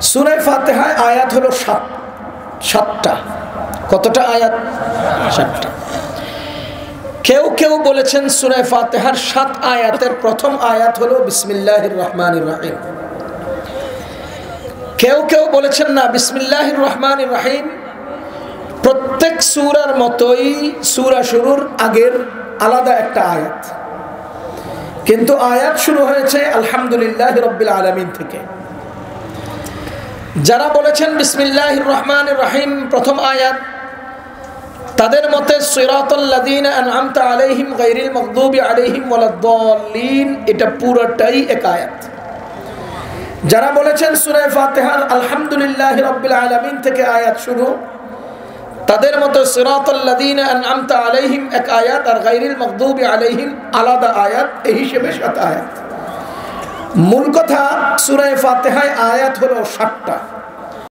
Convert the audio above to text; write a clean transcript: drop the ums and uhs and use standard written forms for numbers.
সূরা ফাতিহায় আয়াত হলো 7টা। কতটা আয়াত? 7টা। কেউ কেউ বলেছেন সূরা ফাতিহার 7 আয়াতের প্রথম আয়াত হলো বিসমিল্লাহির রহমানির রহিম। কেউ কেউ বলেছেন না, বিসমিল্লাহির রহমানির রহিম প্রত্যেক সূরার মতোই সূরা শুরুর আগের আলাদা একটা আয়াত, কিন্তু আয়াত শুরু হয়েছে আলহামদুলিল্লাহি রাব্বিল আলামিন থেকে। যারা বলেছেন বিসমিল্লাহির রহমানির রহিম প্রথম আয়াত, তাদের মতে সিরাতাল লাযিনা আনআমতা আলাইহিম গায়রিল মাগদুবি আলাইহিম ওয়ালাদ-দাল্লিন এটা পুরোটাই এক আয়াত। যারা বলেছেন সূরা ফাতিহার আলহামদুলিল্লাহি রাব্বিল আলামিন থেকে আয়াত শুরু, তাদের মতে সিরাতাল লাযিনা আনআমতা আলাইহিম এক আয়াত আর গায়রিল মাগদুবি আলাইহিম আলাদা আয়াত, এই হিসেবে 7 আয়াত। মূল কথা সূরা ফাতিহায় আয়াত হলো 7টা।